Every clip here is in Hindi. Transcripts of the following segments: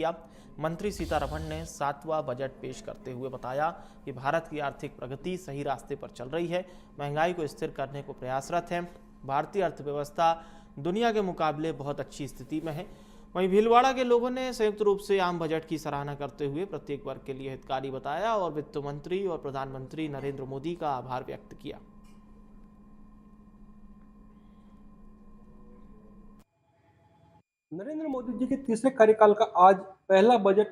किया। मंत्री सीतारमण ने 7वां बजट पेश करते हुए बताया कि भारत की आर्थिक प्रगति सही रास्ते पर चल रही है, महंगाई को स्थिर करने को प्रयासरत है। भारतीय अर्थव्यवस्था दुनिया के मुकाबले बहुत अच्छी स्थिति में है। वहीं भीलवाड़ा के लोगों ने संयुक्त रूप से आम बजट की सराहना करते हुए प्रत्येक वर्ग के लिए हितकारी बताया और वित्त मंत्री और प्रधानमंत्री नरेंद्र मोदी का आभार व्यक्त किया। नरेंद्र मोदी जी के तीसरे कार्यकाल का आज पहला बजट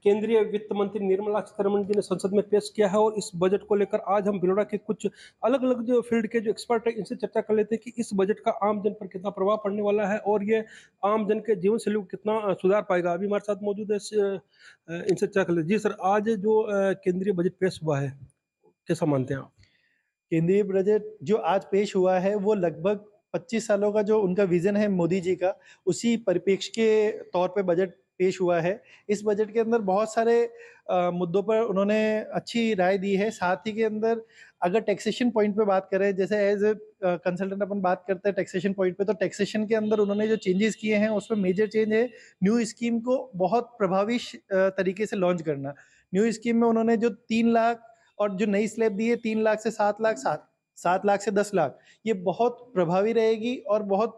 केंद्रीय वित्त मंत्री निर्मला सीतारमण जी ने संसद में पेश किया है और इस बजट को लेकर आज हम भीलवाड़ा के कुछ अलग अलग जो फील्ड के जो एक्सपर्ट हैं इनसे चर्चा कर लेते हैं कि इस बजट का आम जन पर कितना प्रभाव पड़ने वाला है और ये आम जन के जीवन शैली को कितना सुधार पाएगा। अभी हमारे साथ मौजूद है इनसे चर्चा कर लेते जी सर, आज जो केंद्रीय बजट पेश हुआ है कैसा मानते हैं आप? केंद्रीय बजट जो आज पेश हुआ है वो लगभग 25 सालों का जो उनका विजन है मोदी जी का, उसी परिप्रेक्ष्य के तौर पे बजट पेश हुआ है। इस बजट के अंदर बहुत सारे मुद्दों पर उन्होंने अच्छी राय दी है। साथ ही के अंदर अगर टैक्सेशन पॉइंट पे बात करें, जैसे एज ए कंसल्टेंट अपन बात करते हैं टैक्सेशन पॉइंट पे, तो टैक्सेशन के अंदर उन्होंने जो चेंजेस किए हैं उसमें मेजर चेंज है न्यू स्कीम को बहुत प्रभावी तरीके से लॉन्च करना। न्यू स्कीम में उन्होंने जो 3 लाख और जो नई स्लैब दी है 3 लाख से 7 लाख, 7 लाख से 10 लाख, ये बहुत प्रभावी रहेगी और बहुत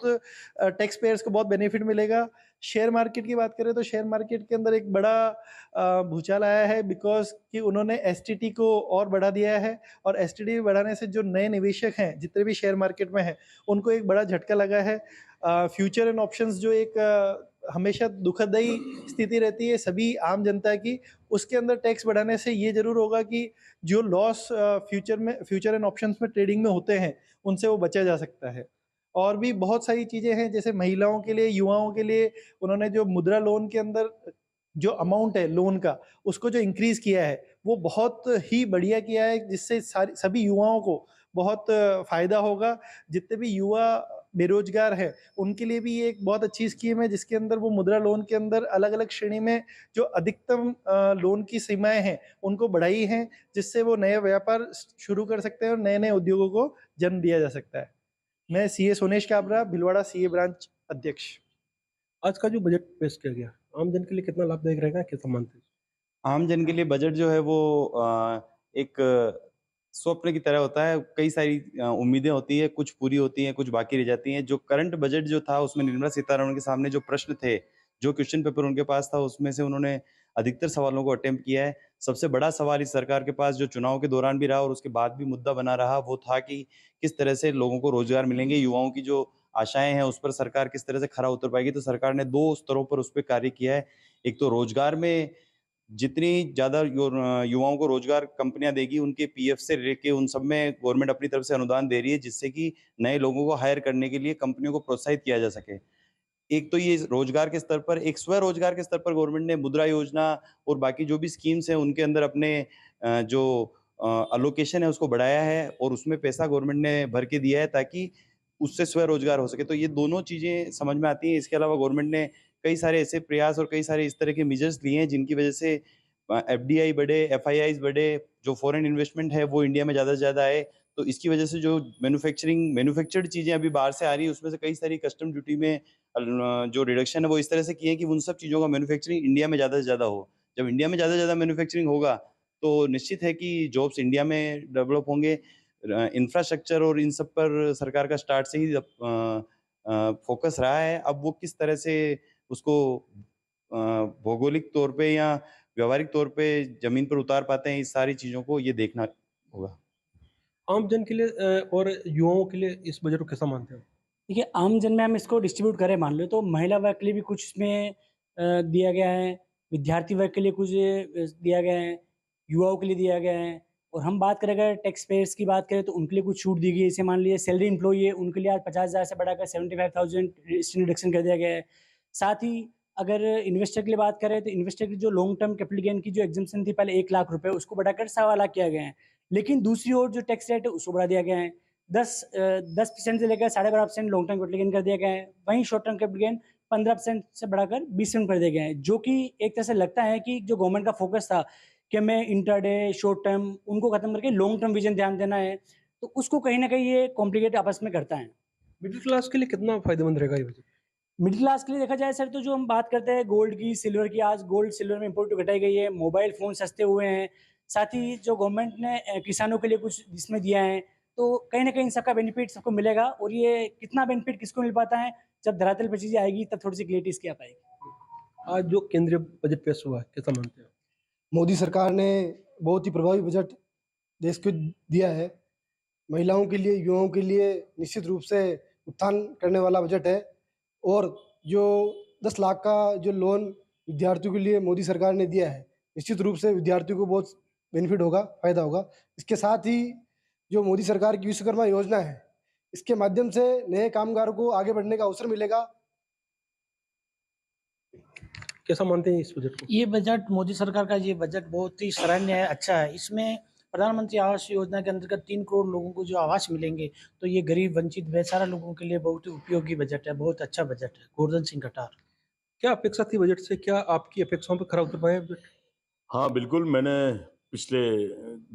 टैक्स पेयर्स को बहुत बेनिफिट मिलेगा। शेयर मार्केट की बात करें तो शेयर मार्केट के अंदर एक बड़ा भूचाल आया है बिकॉज कि उन्होंने एसटीटी को और बढ़ा दिया है और एसटीटी बढ़ाने से जो नए निवेशक हैं जितने भी शेयर मार्केट में हैं उनको एक बड़ा झटका लगा है। फ्यूचर एंड ऑप्शंस जो एक हमेशा दुखदायी स्थिति रहती है सभी आम जनता की, उसके अंदर टैक्स बढ़ाने से ये जरूर होगा कि जो लॉस फ्यूचर एंड ऑप्शंस में ट्रेडिंग में होते हैं उनसे वो बचा जा सकता है। और भी बहुत सारी चीज़ें हैं जैसे महिलाओं के लिए, युवाओं के लिए उन्होंने जो मुद्रा लोन के अंदर जो अमाउंट है लोन का उसको जो इंक्रीज़ किया है वो बहुत ही बढ़िया किया है, जिससे सारी सभी युवाओं को बहुत फ़ायदा होगा। जितने भी युवा बेरोजगार हैं उनके लिए भी ये एक बहुत अच्छी स्कीम है जिसके अंदर वो मुद्रा लोन के अंदर अलग-अलग श्रेणी में जो अधिकतम लोन की सीमाएँ हैं उनको बढ़ाई हैं, जिससे वो नए व्यापार शुरू कर सकते हैं और नए-नए उद्योगों को जन्म दिया जा सकता है। मैं CA Sonesh Kabra, Bhilwara CA branch अध्यक्ष। आज का जो बजट पेश किया गया आम जन के लिए कितना लाभदायक रहेगा कैसा मानते हैं? आम जन के लिए बजट जो है वो एक स्वप्न की तरह होता है। कई सारी उम्मीदें होती हैं, कुछ पूरी होती हैं, कुछ बाकी रह जाती हैं। जो करंट बजट जो था उसमें निर्मला सीतारमण के सामने जो प्रश्न थे, जो क्वेश्चन पेपर उनके पास था उसमें से उन्होंने अधिकतर सवालों को अटेम्प्ट किया है। सबसे बड़ा सवाल इस सरकार के पास जो चुनाव के दौरान भी रहा और उसके बाद भी मुद्दा बना रहा वो था कि किस तरह से लोगों को रोज़गार मिलेंगे, युवाओं की जो आशाएँ हैं उस पर सरकार किस तरह से खरा उतर पाएगी। तो सरकार ने 2 स्तरों पर उस पे कार्य किया है। एक तो रोज़गार में जितनी ज़्यादा युवाओं को रोज़गार कंपनियाँ देगी, उनके पीएफ से लेके उन सब में गवर्नमेंट अपनी तरफ से अनुदान दे रही है, जिससे कि नए लोगों को हायर करने के लिए कंपनियों को प्रोत्साहित किया जा सके। एक तो ये रोज़गार के स्तर पर, एक स्वरोज़गार के स्तर पर गवर्नमेंट ने मुद्रा योजना और बाकी जो भी स्कीम्स हैं, उनके अंदर अपने जो एलोकेशन है, उसको बढ़ाया है और उसमें पैसा गवर्नमेंट ने भर के दिया है, ताकि उससे स्वरोज़गार हो सके। तो ये दोनों चीज़ें समझ में आती हैं। इसके अलावा गवर्नमेंट ने कई सारे ऐसे प्रयास और कई सारे इस तरह के मेजर्स लिए हैं, जिनकी वजह से एफडीआई बढ़े, एफआईआईज़ बढ़े, जो फॉरेन इन्वेस्टमेंट है, वो इंडिया में ज़्यादा से ज़्यादा आए। तो इसकी वजह से जो मैन्युफैक्चर्ड चीज़ें अभी बाहर से आ रही हैं, उसमें से कई सारी कस्टम ड्यूटी में जो रिडक्शन है, वो इस तरह से की है कि उन सब चीज़ों का मैन्युफैक्चरिंग इंडिया में ज़्यादा से ज़्यादा हो। जब इंडिया में ज़्यादा से ज़्यादा मैन्युफैक्चरिंग होगा, तो निश्चित है कि जॉब्स इंडिया में डेवलप होंगे। इंफ्रास्ट्रक्चर और इन सब पर सरकार का स्टार्ट से ही फ़ोकस रहा है। अब वो किस तरह से उसको भौगोलिक तौर पे या व्यावहारिक तौर पे ज़मीन पर उतार पाते हैं, इस सारी चीज़ों को ये देखना होगा। आम जन के लिए और युवाओं के लिए इस बजट को कैसा मानते हैं? देखिए, आम जन में हम इसको डिस्ट्रीब्यूट करें मान लो तो महिला वर्ग के लिए भी कुछ इसमें दिया गया है, विद्यार्थी वर्ग के लिए कुछ दिया गया है, युवाओं के लिए दिया गया है और हम बात करें अगर टैक्स पेयर्स की बात करें तो उनके लिए कुछ छूट दी गई है। जैसे मान लीजिए सैलरी एम्प्लॉयी है, उनके लिए आज 50,000 से बढ़ाकर 75,000 इसमें रिडक्शन कर दिया गया है। साथ ही अगर इन्वेस्टर के लिए बात करें तो इन्वेस्टर की जो लॉन्ग टर्म कैपिटल गेन की जो एग्जम्पशन थी पहले 1 लाख रुपए उसको बढ़ाकर सवा लाख किया गया है। लेकिन दूसरी ओर जो टैक्स रेट है उसको बढ़ा दिया गया है। 10% से लेकर 12.5% लॉन्ग टर्म कैपिटल गेन कर दिया गया है। वहीं शॉर्ट टर्म कैपिटल गेन 15% से बढ़ाकर 20% कर दिया गया है, जो कि एक तरह से लगता है कि जो गवर्नमेंट का फोकस था कि हमें इंट्राडे, शॉर्ट टर्म उनको खत्म करके लॉन्ग टर्म विजन ध्यान देना है, तो उसको कहीं न कहीं ये कॉम्प्लिकेट आपस में करता है। मिडिल क्लास के लिए कितना फ़ायदेमंद रहेगा ये बजट? मिडिल क्लास के लिए देखा जाए सर, तो जो हम बात करते हैं गोल्ड की, सिल्वर की, आज गोल्ड सिल्वर में इम्पोर्ट घटाई गई है, मोबाइल फ़ोन सस्ते हुए हैं, साथ ही जो गवर्नमेंट ने किसानों के लिए कुछ इसमें दिया है, तो कहीं न कहीं सबका बेनिफिट सबको मिलेगा। और ये कितना बेनिफिट किसको मिल पाता है, जब धरातल पे चीज़ें आएगी तब थोड़ी-सी क्लैरिटी इसकी आ पाएगी। आज जो केंद्रीय बजट पेश हुआ है, कैसा मानते हैं? मोदी सरकार ने बहुत ही प्रभावी बजट देश को दिया है। महिलाओं के लिए, युवाओं के लिए निश्चित रूप से उत्थान करने वाला बजट है। और जो 10 लाख का जो लोन विद्यार्थियों के लिए मोदी सरकार ने दिया है, निश्चित रूप से विद्यार्थियों को बहुत बेनिफिट होगा, फ़ायदा होगा। इसके साथ ही जो मोदी सरकार की विश्वकर्मा योजना है, इसके माध्यम से नए कामगारों को आगे बढ़ने का अवसर मिलेगा। कैसा मानते हैं इस बजट को? ये बजट मोदी सरकार का ये बजट बहुत ही सराहनीय है, अच्छा है। इसमें प्रधानमंत्री आवास योजना के अंतर्गत 3 करोड़ लोगों को जो आवास मिलेंगे, तो ये गरीब, वंचित, बेसहारा लोगों के लिए बहुत ही उपयोगी बजट है, बहुत अच्छा बजट है। गोवर्धन सिंह कटार। क्या अपेक्षा थी बजट से? क्या आपकी अपेक्षाओं पे खरा उतर पाया बजट? हाँ, बिल्कुल, मैंने पिछले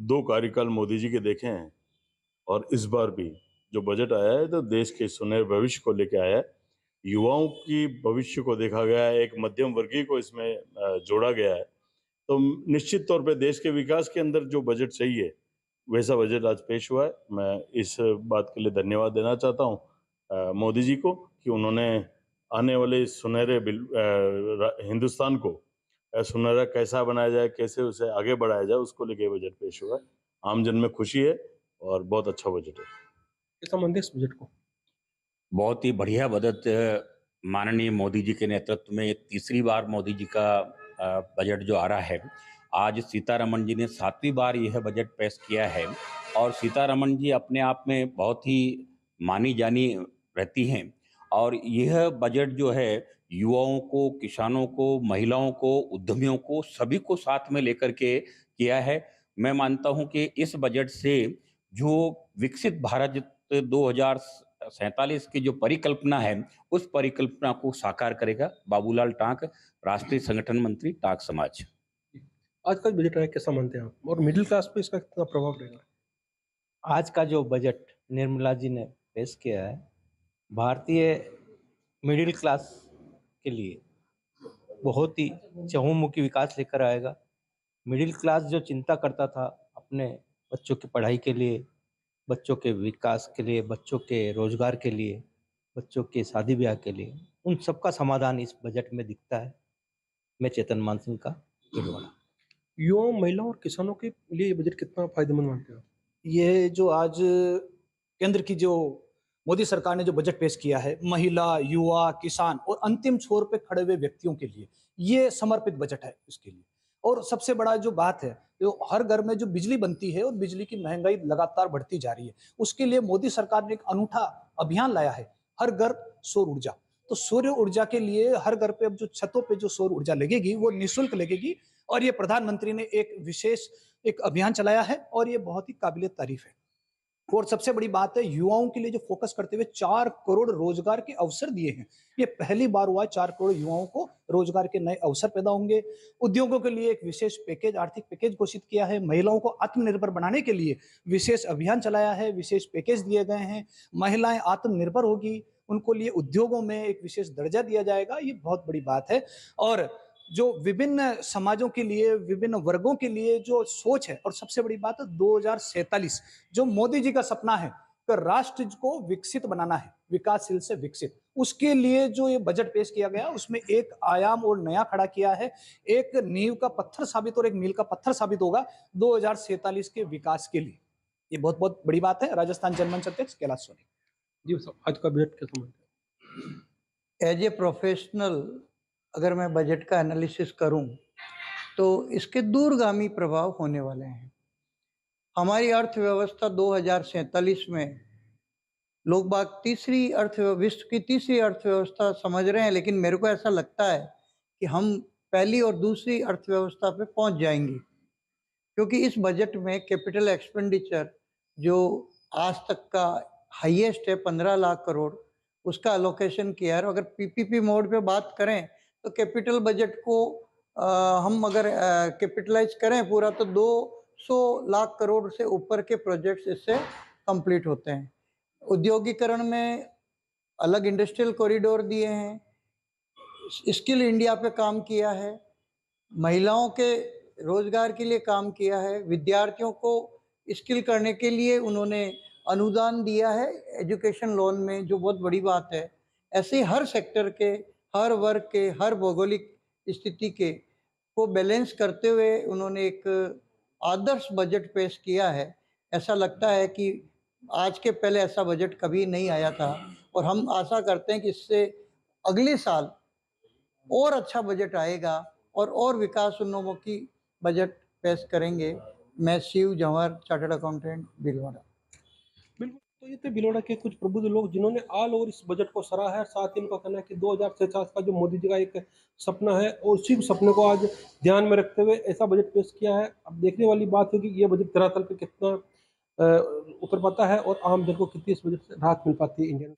2 कार्यकाल मोदी जी के देखे हैं और इस बार भी जो बजट आया है तो देश के सुनहरे भविष्य को लेके आया है। युवाओं की भविष्य को देखा गया है, एक मध्यम वर्गीय को इसमें जोड़ा गया है। तो निश्चित तौर पे देश के विकास के अंदर जो बजट चाहिए, वैसा बजट आज पेश हुआ है। मैं इस बात के लिए धन्यवाद देना चाहता हूँ मोदी जी को कि उन्होंने आने वाले सुनहरे हिंदुस्तान को सुनहरा कैसा बनाया जाए, कैसे उसे आगे बढ़ाया जाए, उसको लेके बजट पेश हुआ है। आम जन में खुशी है और बहुत अच्छा बजट है। कैसा मानते हैं इस बजट को? बहुत ही बढ़िया बजट माननीय मोदी जी के नेतृत्व में तीसरी बार मोदी जी का बजट जो आ रहा है। आज सीतारमण जी ने 7वीं बार यह बजट पेश किया है और सीतारमण जी अपने आप में बहुत ही मानी जानी रहती हैं और यह बजट जो है युवाओं को, किसानों को, महिलाओं को, उद्यमियों को, सभी को साथ में लेकर के किया है। मैं मानता हूं कि इस बजट से जो विकसित भारत 2047 की जो परिकल्पना है, उस परिकल्पना को साकार करेगा। बाबूलाल टांक, राष्ट्रीय संगठन मंत्री, टांक समाज। आज का बजट आया, कैसा मानते हैं आप? और मिडिल क्लास पे इसका कितना प्रभाव रहेगा? आज का जो बजट निर्मला जी ने पेश किया है, भारतीय मिडिल क्लास के लिए बहुत ही चहुमुखी विकास लेकर आएगा। मिडिल क्लास जो चिंता करता था अपने बच्चों की पढ़ाई के लिए, बच्चों के विकास के लिए, बच्चों के रोजगार के लिए, बच्चों के शादी ब्याह के लिए, उन सबका समाधान इस बजट में दिखता है। मैं चेतन मान सिंह का भिलवाड़ा। युवाओं, महिलाओं और किसानों के लिए ये बजट कितना फायदेमंद मानते हो? ये जो आज केंद्र की जो मोदी सरकार ने जो बजट पेश किया है, महिला, युवा, किसान और अंतिम छोर पे खड़े हुए व्यक्तियों के लिए ये समर्पित बजट है इसके लिए। और सबसे बड़ा जो बात है, जो हर घर में जो बिजली बनती है और बिजली की महंगाई लगातार बढ़ती जा रही है, उसके लिए मोदी सरकार ने एक अनूठा अभियान लाया है, हर घर सौर ऊर्जा। तो सौर ऊर्जा के लिए हर घर पे अब जो छतों पे जो सौर ऊर्जा लगेगी वो निःशुल्क लगेगी और ये प्रधानमंत्री ने एक विशेष एक अभियान चलाया है और ये बहुत ही काबिले तारीफ है। और सबसे बड़ी बात है, युवाओं के लिए जो फोकस करते हुए 4 करोड़ रोजगार के अवसर दिए हैं। ये पहली बार हुआ है 4 करोड़ युवाओं को रोजगार के नए अवसर पैदा होंगे। उद्योगों के लिए एक विशेष पैकेज, आर्थिक पैकेज घोषित किया है। महिलाओं को आत्मनिर्भर बनाने के लिए विशेष अभियान चलाया है, विशेष पैकेज दिए गए हैं। महिलाएं आत्मनिर्भर होगी, उनको लिए उद्योगों में एक विशेष दर्जा दिया जाएगा। ये बहुत बड़ी बात है। और जो विभिन्न समाजों के लिए, विभिन्न वर्गों के लिए जो सोच है, और सबसे बड़ी बात है 2047 जो मोदी जी का सपना है कि राष्ट्र को विकसित बनाना है, विकासशील से विकसित, उसके लिए जो ये बजट पेश किया गया उसमें एक आयाम और नया खड़ा किया है। एक नींव का पत्थर साबित और एक मील का पत्थर साबित होगा 2047 के विकास के लिए। ये बहुत बहुत बड़ी बात है। राजस्थान जनमंच अध्यक्ष कैलाश सोनी। जी साहब, आज का बजट कैसा मानते हैं? एज ए प्रोफेशनल अगर मैं बजट का एनालिसिस करूं तो इसके दूरगामी प्रभाव होने वाले हैं। हमारी अर्थव्यवस्था 2047 में लोग बाग विश्व की तीसरी अर्थव्यवस्था समझ रहे हैं, लेकिन मेरे को ऐसा लगता है कि हम पहली और दूसरी अर्थव्यवस्था पे पहुंच जाएंगे, क्योंकि इस बजट में कैपिटल एक्सपेंडिचर जो आज तक का हाईएस्ट है 15 लाख करोड़, उसका अलोकेशन किया है। अगर पीपीपी मोड पे बात करें तो कैपिटल बजट को हम अगर कैपिटलाइज करें पूरा तो 200 लाख करोड़ से ऊपर के प्रोजेक्ट्स इससे कंप्लीट होते हैं। औद्योगिकरण में अलग इंडस्ट्रियल कॉरिडोर दिए हैं, स्किल इंडिया पे काम किया है, महिलाओं के रोजगार के लिए काम किया है, विद्यार्थियों को स्किल करने के लिए उन्होंने अनुदान दिया है एजुकेशन लोन में, जो बहुत बड़ी बात है। ऐसे ही हर सेक्टर के, हर वर्ग के, हर भौगोलिक स्थिति के को बैलेंस करते हुए उन्होंने एक आदर्श बजट पेश किया है। ऐसा लगता है कि आज के पहले ऐसा बजट कभी नहीं आया था और हम आशा करते हैं कि इससे अगले साल और अच्छा बजट आएगा और विकास उन्मुखी बजट पेश करेंगे। मैं शिव जवाहर, चार्टर्ड अकाउंटेंट, भीलवाड़ा। बिल्कुल, तो ये थे भीलवाड़ा के कुछ प्रबुद्ध लोग जिन्होंने ऑल ओवर इस बजट को सराहा है। साथ ही उनका कहना है कि 2049 का जो मोदी जी का एक सपना है और उसी सपने को आज ध्यान में रखते हुए ऐसा बजट पेश किया है। अब देखने वाली बात है कि ये बजट धरातल पे कितना उतर पाता है और आम जन को कितनी इस बजट से राहत मिल पाती है इंडियन